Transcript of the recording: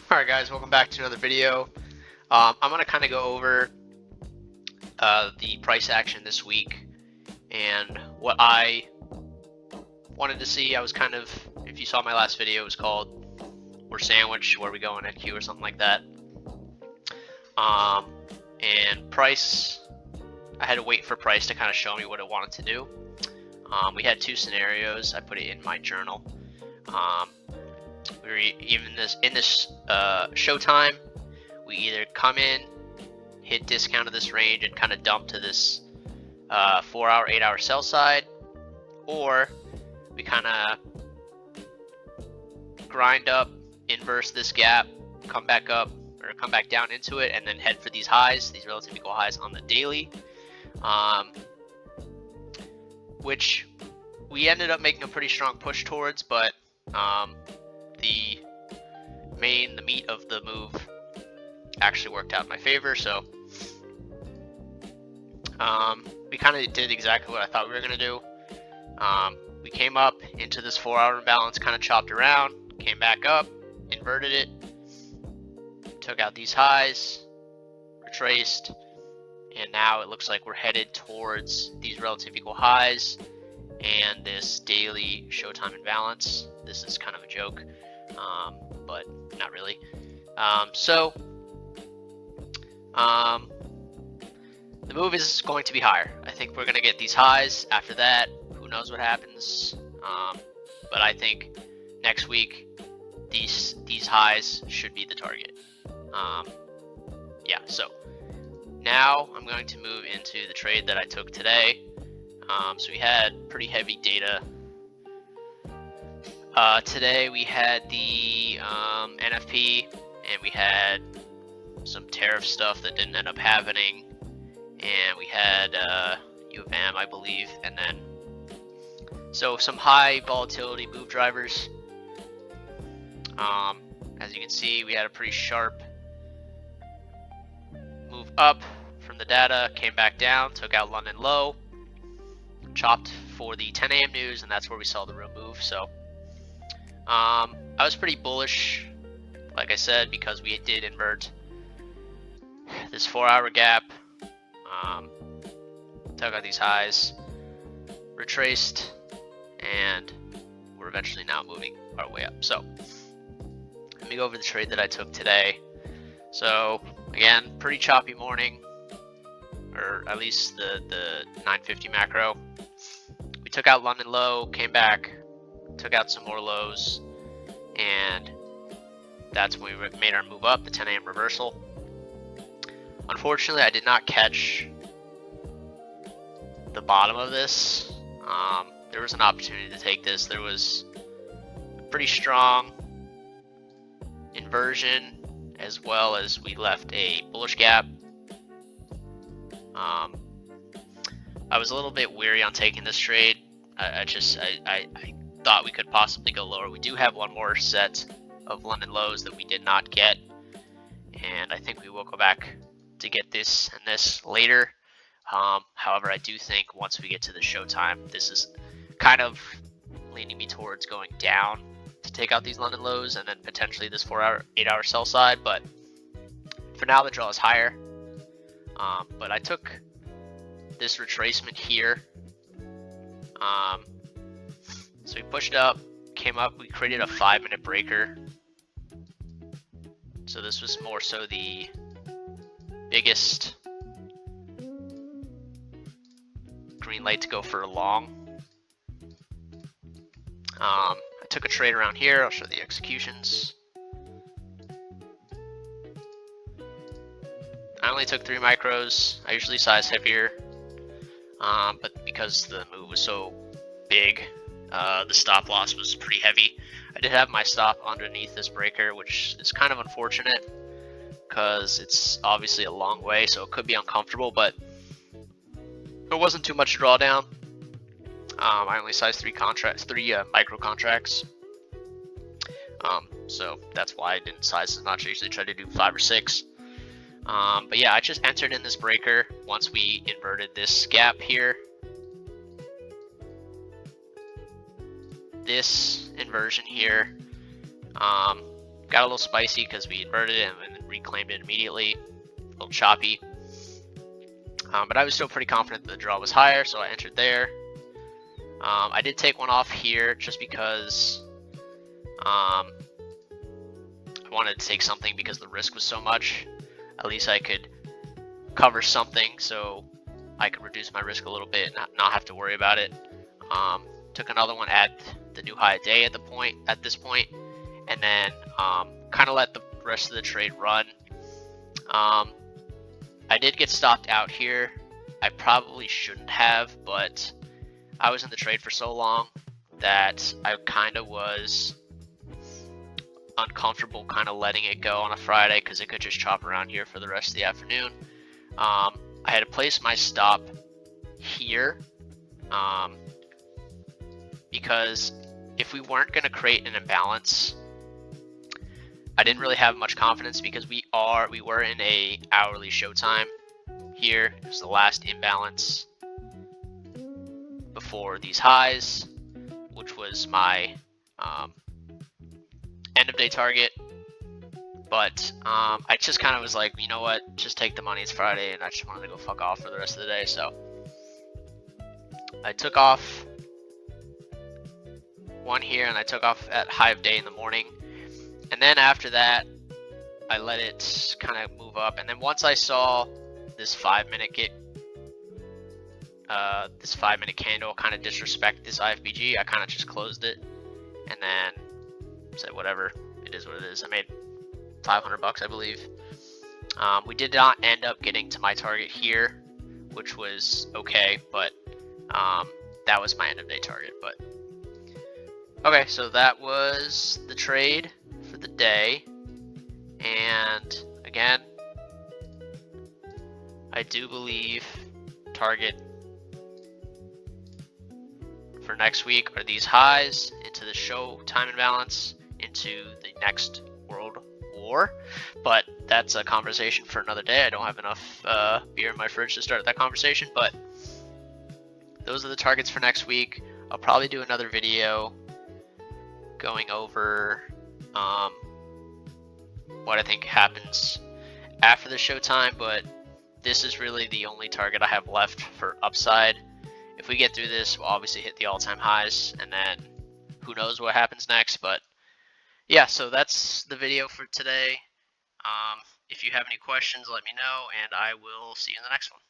Alright guys, welcome back to another video. I'm going to kind of go over the price action this week and what I wanted to see. I was kind of, if you saw my last video, it was called We're Sandwich, Where We Go in NQ or something like that. And price, I had to wait for price to kind of show me what it wanted to do. We had two scenarios. I put it in my journal. We were even in this showtime, we either come in, hit discount of this range and kind of dump to this 4-hour, 8-hour sell side, or we kind of grind up, inverse this gap, come back up or come back down into it, and then head for these highs, these relative equal highs on the daily, which we ended up making a pretty strong push towards, but the meat of the move actually worked out in my favor. So we kind of did exactly what I thought we were going to do. We came up into this 4-hour imbalance, kind of chopped around, came back up, inverted it, took out these highs, retraced, and now it looks like we're headed towards these relative equal highs and this daily showtime imbalance. This is kind of a joke, but not really. The move is going to be higher. I think we're going to get these highs. After that, who knows what happens. But I think next week these highs should be the target. Yeah, so now I'm going to move into the trade that I took today. So we had pretty heavy data. Today we had the NFP, and we had some tariff stuff that didn't end up happening, and we had U of M, I believe, and then so some high volatility move drivers. As you can see, we had a pretty sharp move up from the data, came back down, took out London low, chopped for the 10 a.m. news, and that's where we saw the real move. So I was pretty bullish, like I said, because we did invert this 4-hour gap, took out these highs, retraced, and we're eventually now moving our way up. So let me go over the trade that I took today. So again, pretty choppy morning, or at least the 950 macro. We took out London low, came back, took out some more lows, and that's when we made our move up, the 10 a.m. reversal. Unfortunately, I did not catch the bottom of this. There was an opportunity to take this. There was a pretty strong inversion, as well as we left a bullish gap. I was a little bit weary on taking this trade. I thought we could possibly go lower. We do have one more set of London lows that we did not get, and I think we will go back to get this and this later. However, I do think once we get to the showtime, this is kind of leaning me towards going down to take out these London lows and then potentially this 4-hour, 8-hour sell side. But for now, the draw is higher. But I took this retracement here. So we pushed up, came up, we created a 5-minute breaker. So this was more so the biggest green light to go for a long. I took a trade around here. I'll show the executions. I only took 3 micros. I usually size heavier, but because the move was so big, the stop loss was pretty heavy. I did have my stop underneath this breaker, which is kind of unfortunate because it's obviously a long way, so it could be uncomfortable, but it wasn't too much drawdown. I only sized 3 micro contracts, so that's why I didn't size as much. I usually try to do 5 or 6. But yeah, I just entered in this breaker once we inverted this gap here. This inversion here got a little spicy because we inverted it and then reclaimed it immediately. A little choppy. But I was still pretty confident that the draw was higher, so I entered there. I did take one off here just because I wanted to take something because the risk was so much. At least I could cover something so I could reduce my risk a little bit and not have to worry about it. Took another one at the new high day at this point, and then kind of let the rest of the trade run. I did get stopped out here. I probably shouldn't have, but I was in the trade for so long that I kind of was uncomfortable kind of letting it go on a Friday because it could just chop around here for the rest of the afternoon. I had to place my stop here because if we weren't going to create an imbalance, I didn't really have much confidence because we were in a hourly showtime here. It was the last imbalance before these highs, which was my end of day target. But I just kind of was like, you know what, just take the money, it's Friday, and I just wanted to go fuck off for the rest of the day. So I took off one here, and I took off at high of day in the morning. And then after that, I let it kind of move up. And then once I saw this 5-minute this 5-minute candle kind of disrespect this IFBG, I kind of just closed it and then said, whatever, it is what it is. I made $500, I believe. We did not end up getting to my target here, which was okay, but that was my end of day target. But okay, so that was the trade for the day. And again, I do believe target for next week are these highs into the show time imbalance into the next world war, but that's a conversation for another day. I don't have enough beer in my fridge to start that conversation, but those are the targets for next week. I'll probably do another video going over what I think happens after the showtime, but this is really the only target I have left for upside. If we get through this, we'll obviously hit the all-time highs, and then who knows what happens next. But yeah, so that's the video for today. If you have any questions, let me know, and I will see you in the next one.